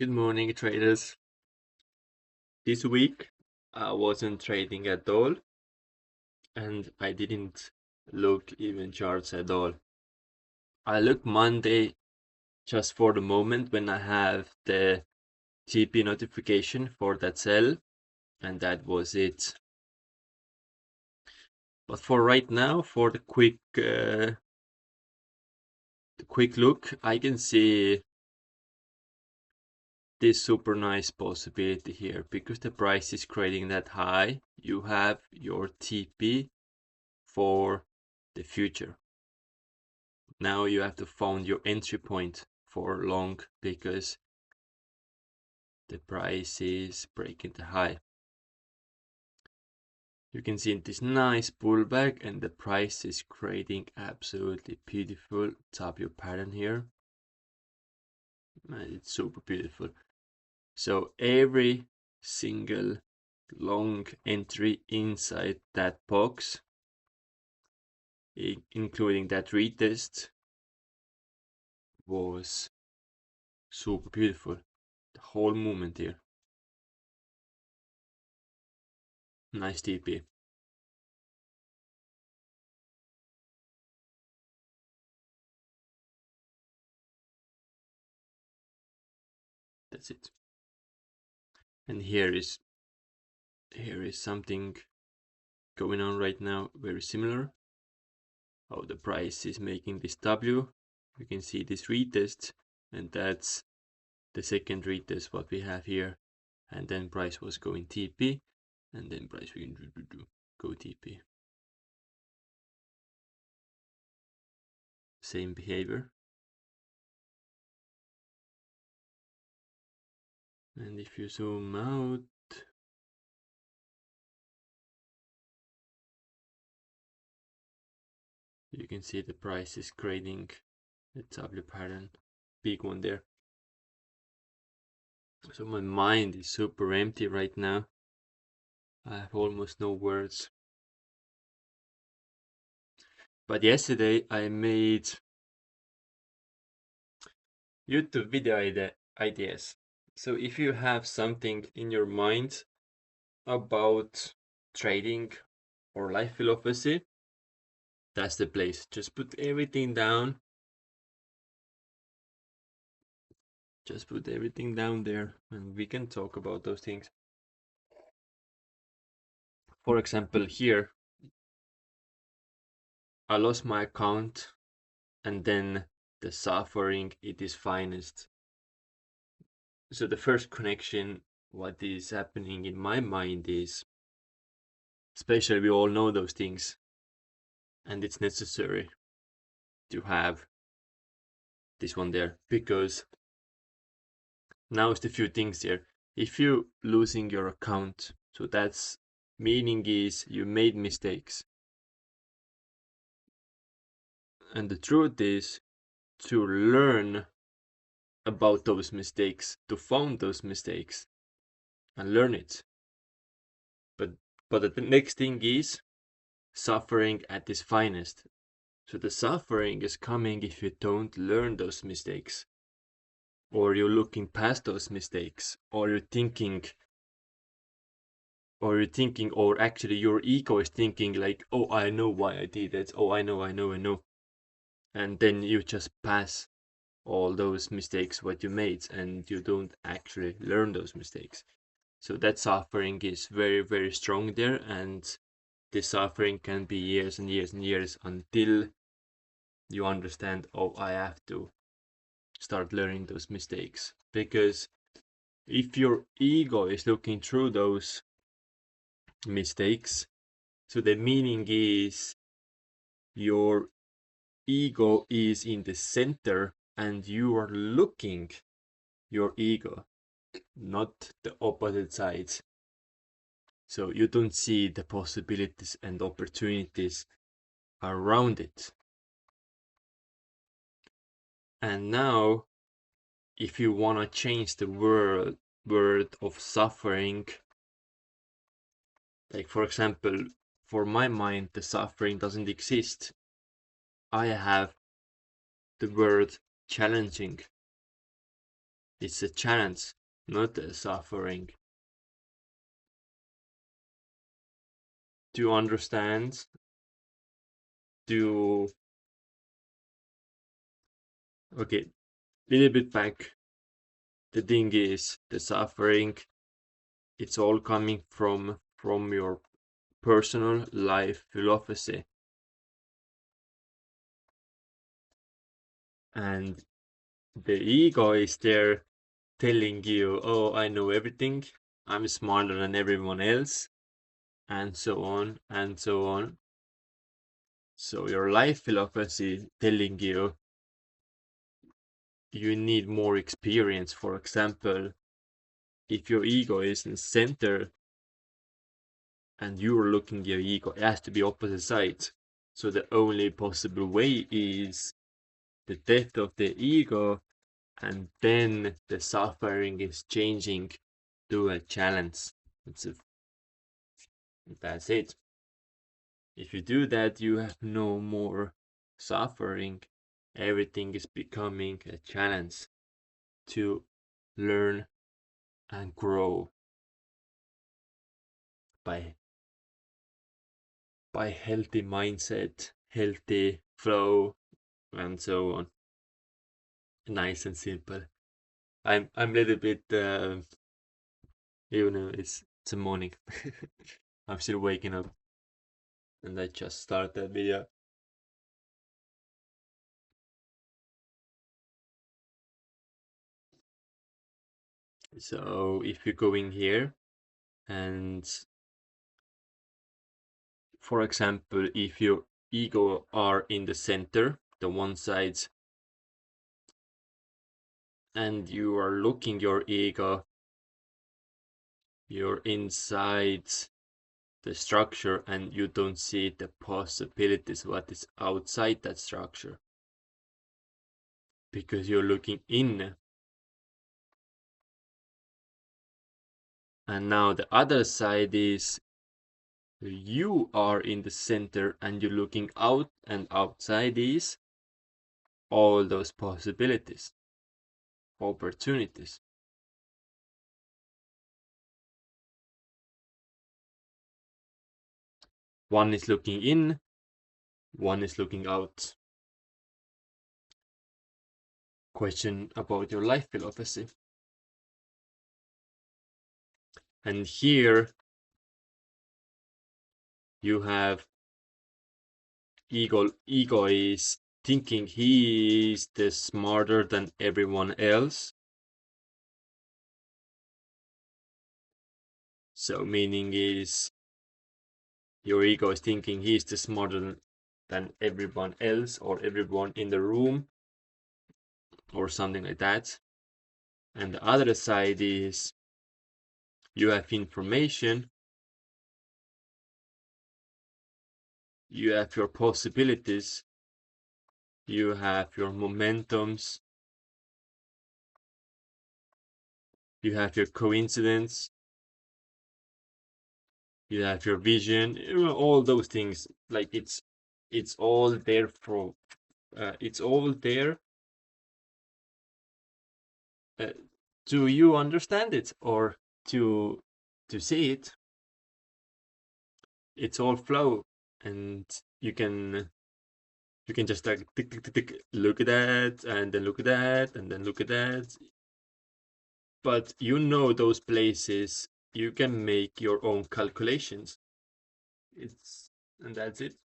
Good morning, traders. This week I wasn't trading at all, and I didn't look even charts at all. I look Monday just for the moment when I have the TP notification for that sell, and that was it. But for right now, for the quick look, I can see this super nice possibility here because the price is creating that high. You have your TP for the future. Now you have to find your entry point for long because the price is breaking the high. You can see this nice pullback and the price is creating absolutely beautiful W pattern here. And it's super beautiful. So every single long entry inside that box, including that retest, was super beautiful. The whole movement here. Nice TP. That's it. And here is something going on right now very similar. How the price is making this W. You can see this retest, and that's the second retest what we have here. And then price was going TP, and then price will go TP. Same behavior. And if you zoom out, you can see the price is creating a W pattern, big one there. So my mind is super empty right now. I have almost no words. But yesterday I made YouTube video ideas. So if you have something in your mind about trading or life philosophy, that's the place. Just put everything down. Just put everything down there and we can talk about those things. For example, here, I lost my account and then the suffering it is finest. So the first connection, what is happening in my mind is, especially we all know those things, and it's necessary to have this one there because now it's the few things here. If you losing your account, so that's meaning is you made mistakes, and the truth is to learn about those mistakes, to find those mistakes and learn it. But the next thing is suffering at its finest. So the suffering is coming if you don't learn those mistakes, or you're looking past those mistakes, or you're thinking, or actually your ego is thinking like, oh, I know why I did it. Oh, I know. And then you just pass all those mistakes what you made and you don't actually learn those mistakes. So that suffering is very, very strong there, and this suffering can be years and years and years until you understand, oh, I have to start learning those mistakes. Because if your ego is looking through those mistakes, so the meaning is your ego is in the center and you are looking your ego, not the opposite sides. So you don't see the possibilities and opportunities around it. And now, if you want to change the word of suffering, like for example, for my mind, the suffering doesn't exist. I have the word challenging. It's a challenge, not a suffering. Do you understand? Do okay, little bit back. The thing is, the suffering, it's all coming from your personal life philosophy. And the ego is there telling you, oh, I know everything, I'm smarter than everyone else, and so on and so on. So your life philosophy telling you you need more experience. For example, if your ego is in the center and you're looking at your ego, it has to be opposite sides. So the only possible way is the death of the ego, and then the suffering is changing to a challenge. That's it. If you do that, you have no more suffering. Everything is becoming a challenge to learn and grow by healthy mindset, healthy flow, and so on. Nice and simple. I'm a little bit it's a morning. I'm still waking up and I just started that video. So if you go in here and for example, if your ego are in the center, the one side, and you are looking your ego, you're inside the structure and you don't see the possibilities what is outside that structure because you're looking in. And now the other side is you are in the center and you're looking out, and outside is all those possibilities, opportunities. One is looking in, one is looking out. Question about your life philosophy. And here you have ego is thinking he is the smarter than everyone else. So meaning is your ego is thinking he's the smarter than everyone else or everyone in the room or something like that. And the other side is you have information, you have your possibilities, you have your momentums, you have your coincidence, you have your vision, all those things. Like it's all there for it's all there. Do you understand it or to see it? It's all flow, and you can just like tick, tick, tick, tick, look at that, and then look at that, and then look at that. But you know those places, you can make your own calculations. And that's it.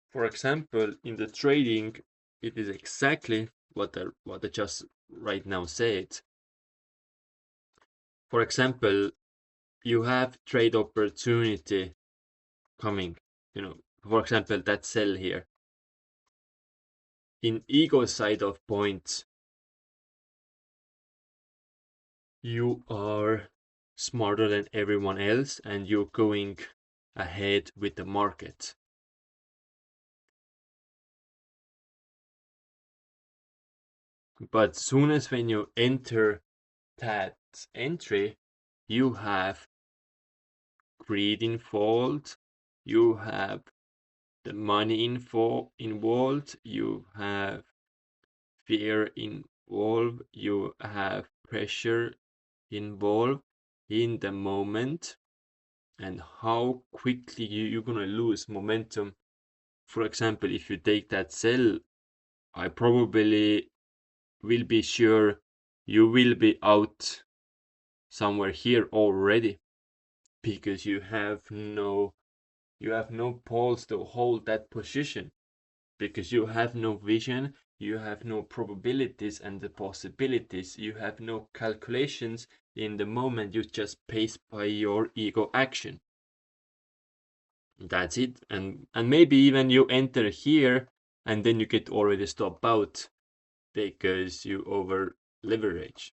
For example, in the trading, it is exactly what I just right now said. For example, you have trade opportunity coming. For example, that sell here. In ego side of points, you are smarter than everyone else and you're going ahead with the market. But soon as when you enter that entry, you have greed involved, you have the money involved, you have fear involved, you have pressure involved in the moment, and how quickly you're gonna lose momentum. For example, if you take that sell, I probably will be sure you will be out somewhere here already, because you have no pulse to hold that position, because you have no vision, you have no probabilities and the possibilities, you have no calculations in the moment, you just pace by your ego action. That's it. And maybe even you enter here and then you get already stopped out because you over leverage.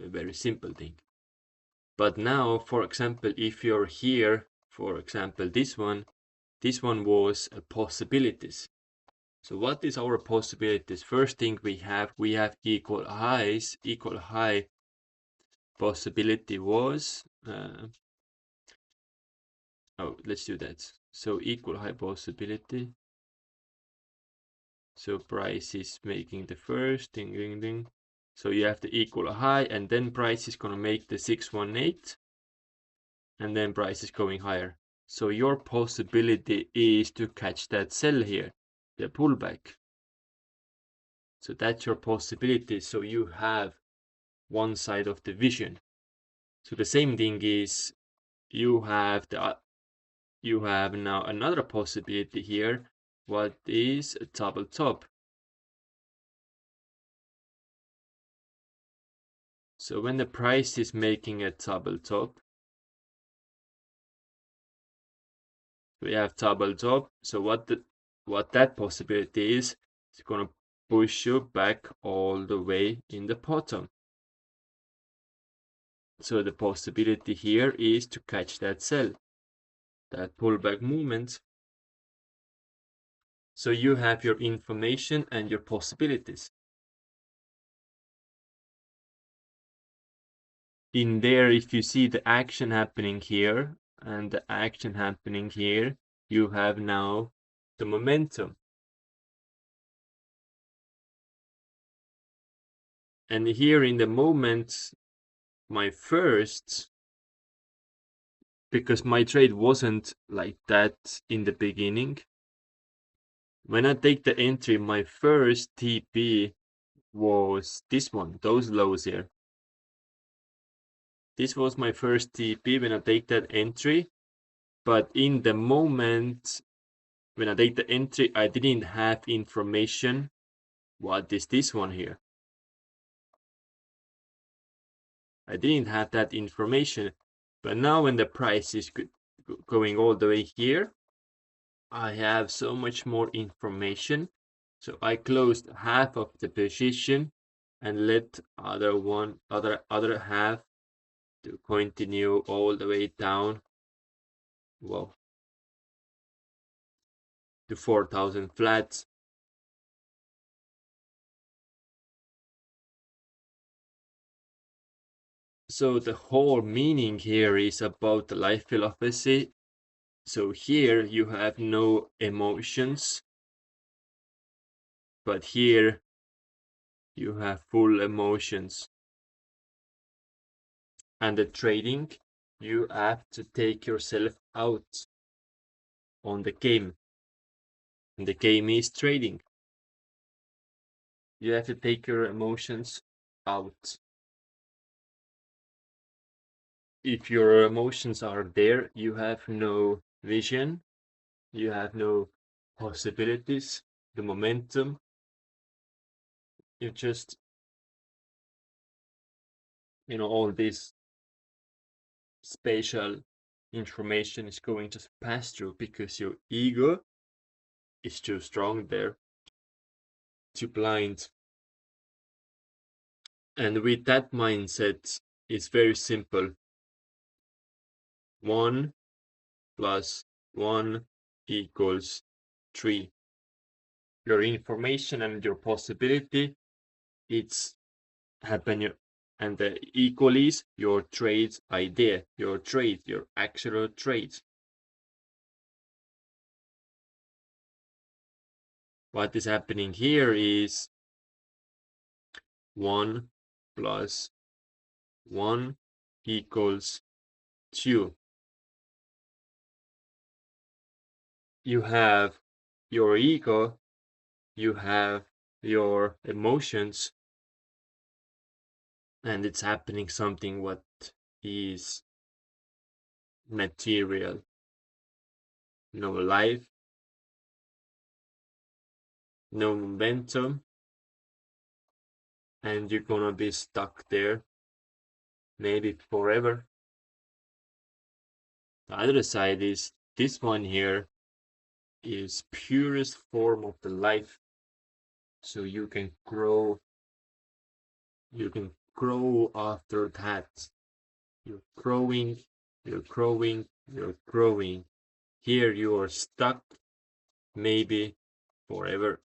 A very simple thing. But now, for example, if you're here, for example, this one was a possibilities. So what is our possibilities? First thing we have equal highs. Equal high possibility was, let's do that. So equal high possibility. So price is making the first ding ding ding. So you have the equal high, and then price is gonna make the 618, and then price is going higher. So your possibility is to catch that sell here, the pullback. So that's your possibility. So you have one side of the vision. So the same thing is you have now another possibility here. What is a double top? So when the price is making a double top, we have double top. So what that possibility is, it's gonna push you back all the way in the bottom. So the possibility here is to catch that sell, that pullback movement. So you have your information and your possibilities. In there, if you see the action happening here and the action happening here, you have now the momentum. And here in the moment, because my trade wasn't like that in the beginning. When I take the entry, my first TP was this one, those lows here. This was my first TP when I take that entry, but in the moment when I take the entry, I didn't have information. What is this one here? I didn't have that information, but now when the price is going all the way here, I have so much more information. So I closed half of the position and let other half to continue all the way down, well, to 4,000 flats. So the whole meaning here is about the life philosophy. So here you have no emotions, but here you have full emotions. And the trading, you have to take yourself out on the game. And the game is trading. You have to take your emotions out. If your emotions are there, you have no vision, you have no possibilities, the momentum. You just, all this spatial information is going to pass through because your ego is too strong there, too blind. And with that mindset, it's very simple. 1 plus 1 equals 3. Your information and your possibility, it's happening, and the equal is your trade idea, your actual trade. What is happening here is 1 plus 1 equals 2. You have your ego, you have your emotions, and it's happening something what is material. No life, no momentum, and you're gonna be stuck there, maybe forever. The other side is this one here is purest form of the life. So you can grow after that. You're growing, you're growing, you're growing. Here you are stuck, maybe forever.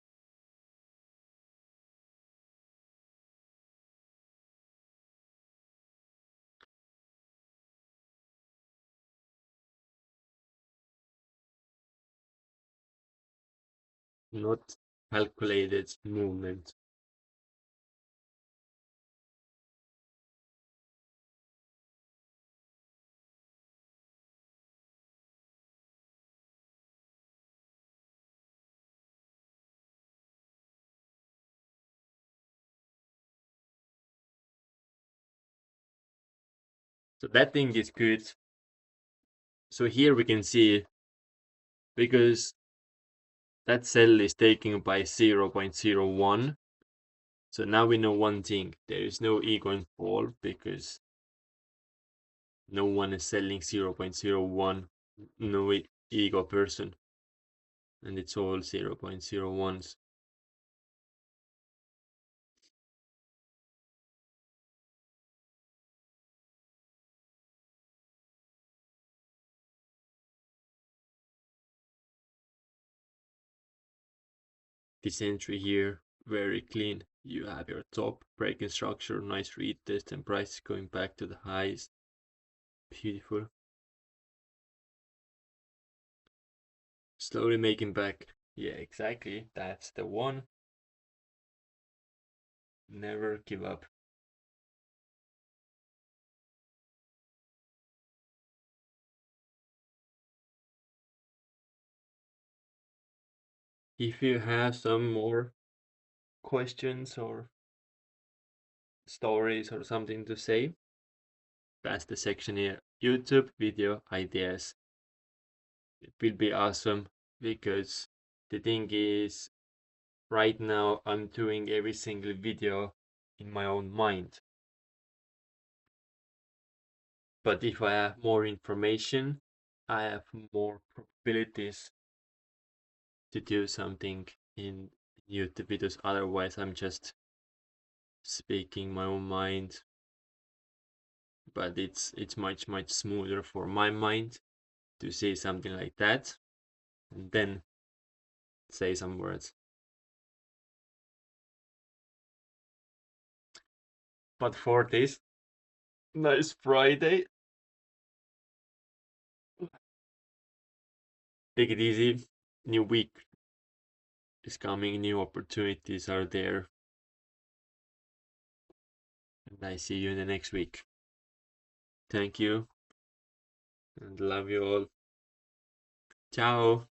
Not calculated movement. So that thing is good. So here we can see, because that cell is taken by 0.01. So now we know one thing. There is no ego involved because no one is selling 0.01. No ego person. And it's all 0.01s. This entry here, very clean. You have your top breaking structure, nice retest, and price going back to the highs. Beautiful. Slowly making back. Yeah, exactly. That's the one. Never give up. If you have some more questions or stories or something to say, that's the section here. YouTube video ideas. It will be awesome because the thing is, right now I'm doing every single video in my own mind. But if I have more information, I have more probabilities to do something in YouTube videos. Otherwise, I'm just speaking my own mind. But it's much smoother for my mind to say something like that and then say some words. But for this nice Friday, take it easy. New week is coming, new opportunities are there. And I see you in the next week. Thank you and love you all. Ciao.